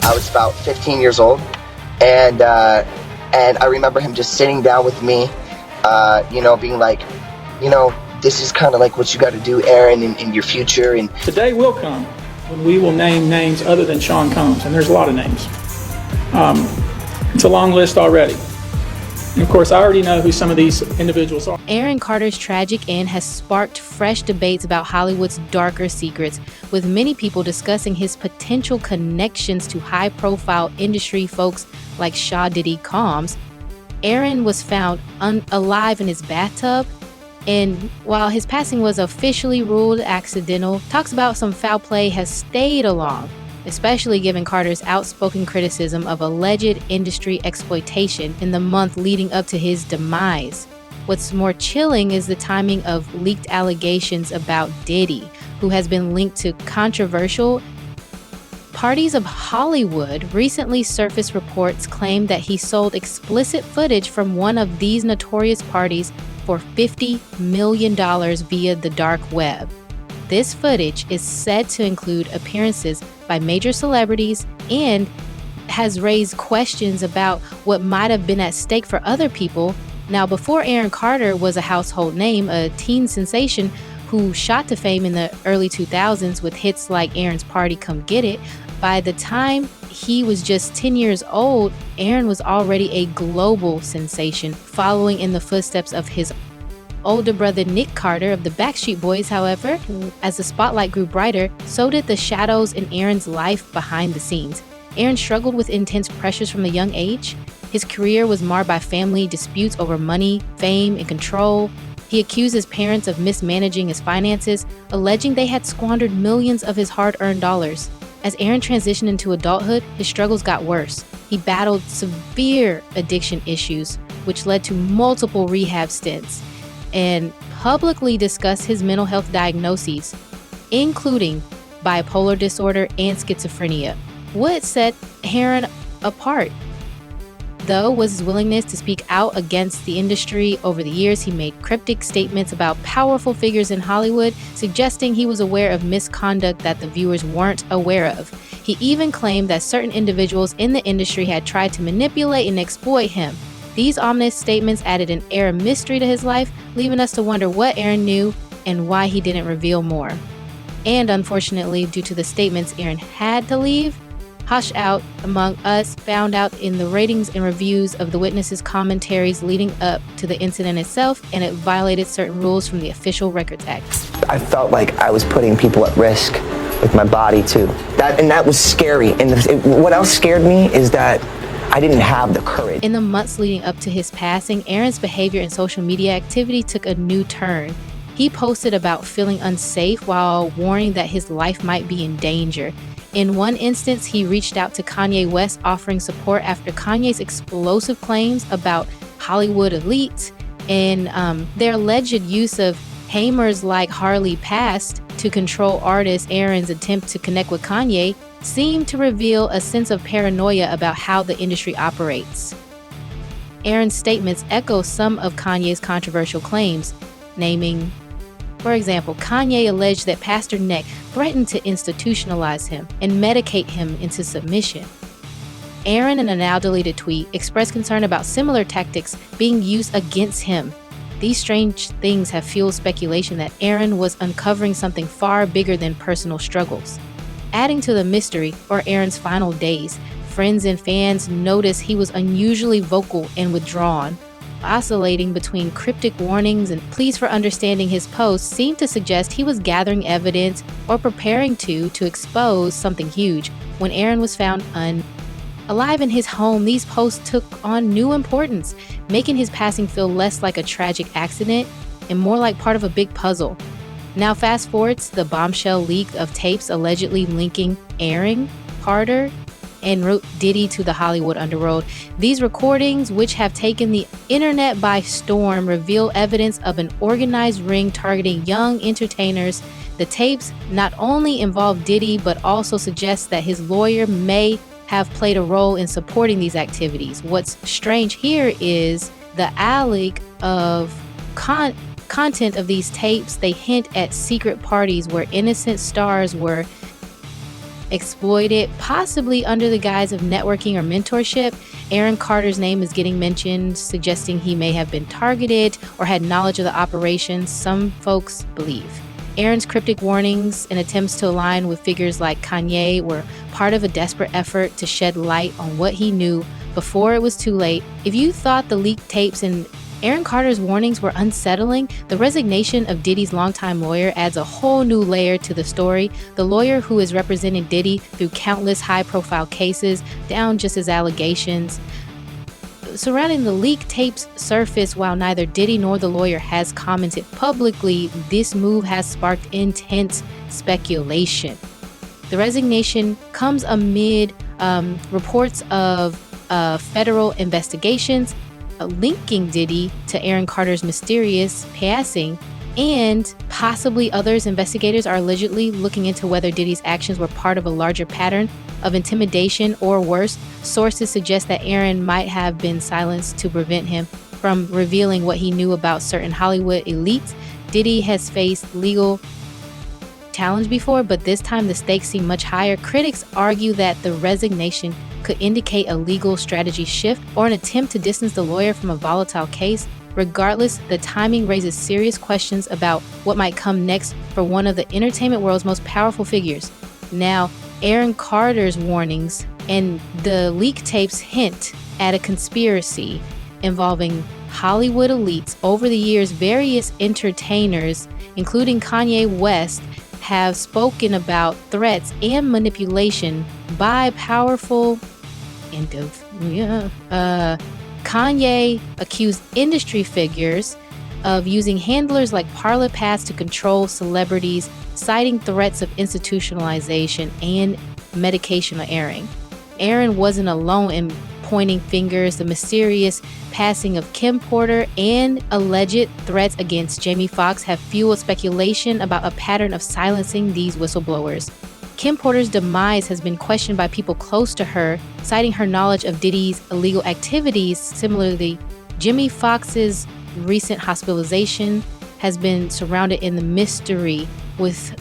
I was about 15 years old, and I remember him just sitting down with me, being like, this is kind of like what you got to do, Aaron, in your future. And today will come when we will name names other than Sean Combs, and there's a lot of names. It's a long list already. And of course, I already know who some of these individuals are. Aaron Carter's tragic end has sparked fresh debates about Hollywood's darker secrets, with many people discussing his potential connections to high-profile industry folks like Diddy Combs. Aaron was found alive in his bathtub, and while his passing was officially ruled accidental, talks about some foul play has stayed along, especially given Carter's outspoken criticism of alleged industry exploitation in the month leading up to his demise. What's more chilling is the timing of leaked allegations about Diddy, who has been linked to controversial parties of Hollywood. Recently surfaced reports claim that he sold explicit footage from one of these notorious parties for $50 million via the dark web. This footage is said to include appearances by major celebrities and has raised questions about what might have been at stake for other people. Now, before Aaron Carter was a household name, a teen sensation who shot to fame in the early 2000s with hits like Aaron's Party Come Get It, by the time he was just 10 years old, Aaron was already a global sensation, following in the footsteps of his older brother Nick Carter of the Backstreet Boys. However, as the spotlight grew brighter, so did the shadows in Aaron's life behind the scenes. Aaron struggled with intense pressures from a young age. His career was marred by family disputes over money, fame, and control. He accused his parents of mismanaging his finances, alleging they had squandered millions of his hard-earned dollars. As Aaron transitioned into adulthood, his struggles got worse. He battled severe addiction issues, which led to multiple rehab stints, and publicly discussed his mental health diagnoses, including bipolar disorder and schizophrenia. What set Aaron apart, though, was his willingness to speak out against the industry. Over the years, he made cryptic statements about powerful figures in Hollywood, suggesting he was aware of misconduct that the viewers weren't aware of. He even claimed that certain individuals in the industry had tried to manipulate and exploit him. These ominous statements added an air of mystery to his life, leaving us to wonder what Aaron knew and why he didn't reveal more. And unfortunately, due to the statements Aaron had to leave, hush out among us found out in the ratings and reviews of the witnesses' commentaries leading up to the incident itself, and it violated certain rules from the Official Records Act. I felt like I was putting people at risk with my body too. That was scary. And what else scared me is that I didn't have the courage. In the months leading up to his passing, Aaron's behavior and social media activity took a new turn. He posted about feeling unsafe while warning that his life might be in danger. In one instance, he reached out to Kanye West, offering support after Kanye's explosive claims about Hollywood elites and their alleged use of hamers like Harley Past to control artist. Aaron's attempt to connect with Kanye seemed to reveal a sense of paranoia about how the industry operates. Aaron's statements echo some of Kanye's controversial claims, naming, for example, Kanye alleged that Pastor Neck threatened to institutionalize him and medicate him into submission. Aaron, in a now-deleted tweet, expressed concern about similar tactics being used against him. These strange things have fueled speculation that Aaron was uncovering something far bigger than personal struggles. Adding to the mystery for Aaron's final days, friends and fans noticed he was unusually vocal and withdrawn, oscillating between cryptic warnings and pleas for understanding. His posts seemed to suggest he was gathering evidence or preparing to expose something huge. When Aaron was found alive in his home, these posts took on new importance, making his passing feel less like a tragic accident and more like part of a big puzzle. Now fast forward to the bombshell leak of tapes allegedly linking Aaron Carter and Diddy to the Hollywood underworld. These recordings, which have taken the internet by storm, reveal evidence of an organized ring targeting young entertainers. The tapes not only involve Diddy, but also suggest that his lawyer may have played a role in supporting these activities. What's strange here is the allegation of content of these tapes. They hint at secret parties where innocent stars were exploited, possibly under the guise of networking or mentorship. Aaron Carter's name is getting mentioned, suggesting he may have been targeted or had knowledge of the operations, some folks believe. Aaron's cryptic warnings and attempts to align with figures like Kanye were part of a desperate effort to shed light on what he knew before it was too late. If you thought the leaked tapes and Aaron Carter's warnings were unsettling, the resignation of Diddy's longtime lawyer adds a whole new layer to the story. The lawyer who has represented Diddy through countless high-profile cases, down just his allegations surrounding the leaked tapes surface. While neither Diddy nor the lawyer has commented publicly, this move has sparked intense speculation. The resignation comes amid reports of federal investigations linking Diddy to Aaron Carter's mysterious passing, and possibly others. Investigators are allegedly looking into whether Diddy's actions were part of a larger pattern of intimidation, or worse, sources suggest that Aaron might have been silenced to prevent him from revealing what he knew about certain Hollywood elites. Diddy has faced legal challenge before, but this time the stakes seem much higher. Critics argue that the resignation could indicate a legal strategy shift or an attempt to distance the lawyer from a volatile case. Regardless, the timing raises serious questions about what might come next for one of the entertainment world's most powerful figures. Now, Aaron Carter's warnings and the leak tapes hint at a conspiracy involving Hollywood elites. Over the years, various entertainers, including Kanye West, have spoken about threats and manipulation by powerful Kanye accused industry figures of using handlers like Parler Pass to control celebrities, citing threats of institutionalization and medication airing. Aaron wasn't alone in pointing fingers. The mysterious passing of Kim Porter and alleged threats against Jamie Foxx have fueled speculation about a pattern of silencing these whistleblowers. Kim Porter's demise has been questioned by people close to her, citing her knowledge of Diddy's illegal activities. Similarly, Jamie Foxx's recent hospitalization has been surrounded in the mystery, with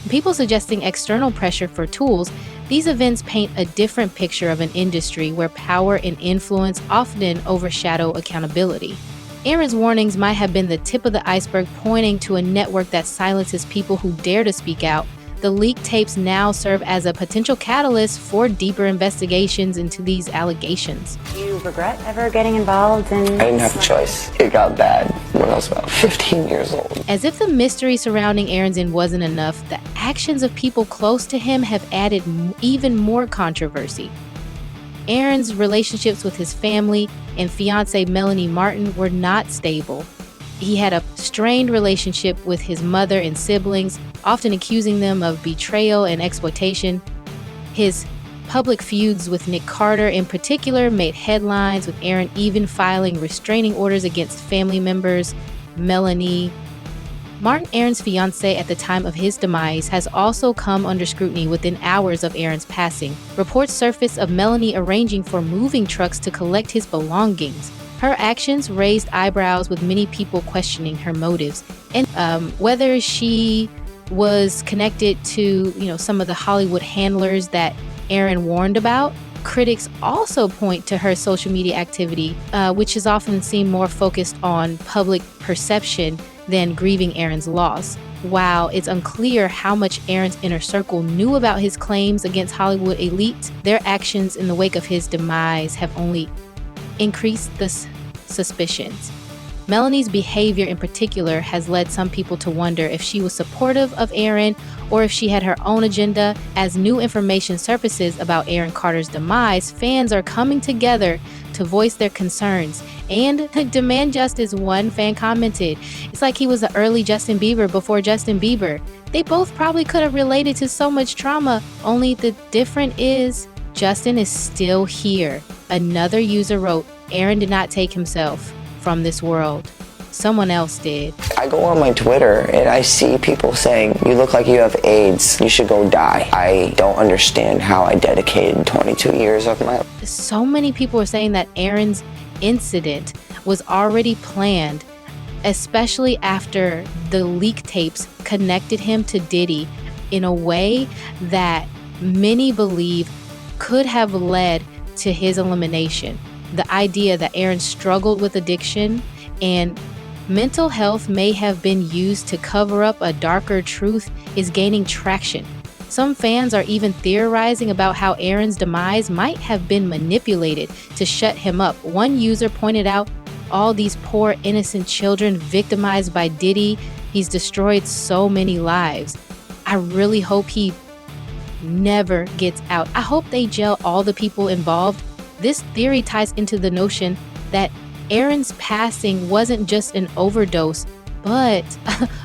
people suggesting external pressure for tools. These events paint a different picture of an industry where power and influence often overshadow accountability. Aaron's warnings might have been the tip of the iceberg, pointing to a network that silences people who dare to speak out. The leaked tapes now serve as a potential catalyst for deeper investigations into these allegations. Do you regret ever getting involved in... I didn't have a choice. It got bad when I was about 15 years old. As if the mystery surrounding Aaron's end wasn't enough, the actions of people close to him have added even more controversy. Aaron's relationships with his family and fiancée Melanie Martin were not stable. He had a strained relationship with his mother and siblings, often accusing them of betrayal and exploitation. His public feuds with Nick Carter in particular made headlines, with Aaron even filing restraining orders against family members. Melanie Martin, Aaron's fiancée at the time of his demise, has also come under scrutiny within hours of Aaron's passing. Reports surfaced of Melanie arranging for moving trucks to collect his belongings. Her actions raised eyebrows, with many people questioning her motives and whether she was connected to, some of the Hollywood handlers that Aaron warned about. Critics also point to her social media activity, which is often seen more focused on public perception than grieving Aaron's loss. While it's unclear how much Aaron's inner circle knew about his claims against Hollywood elites, their actions in the wake of his demise have only increased the suspicions. Melanie's behavior in particular has led some people to wonder if she was supportive of Aaron or if she had her own agenda. As new information surfaces about Aaron Carter's demise, fans are coming together to voice their concerns and demand justice. One fan commented, "It's like he was the early Justin Bieber before Justin Bieber. They both probably could have related to so much trauma, only the difference is Justin is still here." Another user wrote, "Aaron did not take himself from this world. Someone else did." I go on my Twitter and I see people saying, "You look like you have AIDS. You should go die." I don't understand how I dedicated 22 years of my life. So many people are saying that Aaron's incident was already planned, especially after the leak tapes connected him to Diddy in a way that many believe could have led to his elimination. The idea that Aaron struggled with addiction and mental health may have been used to cover up a darker truth is gaining traction. Some fans are even theorizing about how Aaron's demise might have been manipulated to shut him up. One user pointed out all these poor innocent children victimized by Diddy. He's destroyed so many lives. I really hope he never gets out. I hope they jail all the people involved. This theory ties into the notion that Aaron's passing wasn't just an overdose, but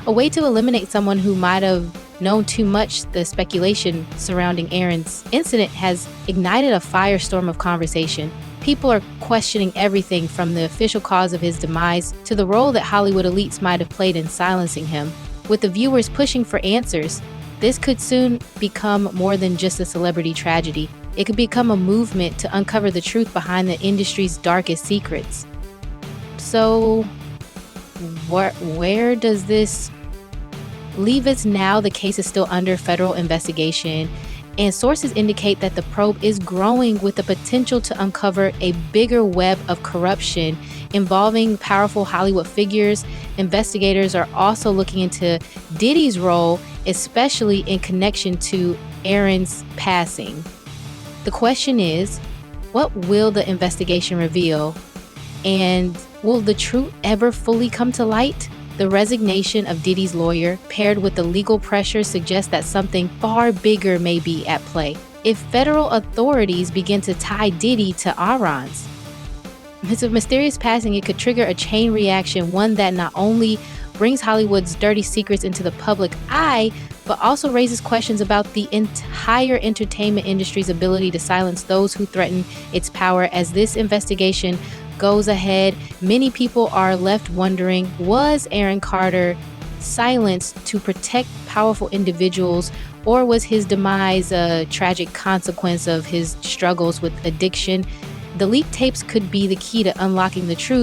a way to eliminate someone who might have known too much. The speculation surrounding Aaron's incident has ignited a firestorm of conversation. People are questioning everything from the official cause of his demise to the role that Hollywood elites might have played in silencing him. With the viewers pushing for answers, this could soon become more than just a celebrity tragedy. It could become a movement to uncover the truth behind the industry's darkest secrets. So, where does this leave us now? The case is still under federal investigation, and sources indicate that the probe is growing with the potential to uncover a bigger web of corruption involving powerful Hollywood figures. Investigators are also looking into Diddy's role, especially in connection to Aaron's passing. The question is, what will the investigation reveal? And will the truth ever fully come to light? The resignation of Diddy's lawyer, paired with the legal pressure, suggests that something far bigger may be at play. If federal authorities begin to tie Diddy to Aaron's mysterious passing, it could trigger a chain reaction, one that not only brings Hollywood's dirty secrets into the public eye, but also raises questions about the entire entertainment industry's ability to silence those who threaten its power. As this investigation goes ahead, many people are left wondering, was Aaron Carter silenced to protect powerful individuals, or was his demise a tragic consequence of his struggles with addiction? The leaked tapes could be the key to unlocking the truth.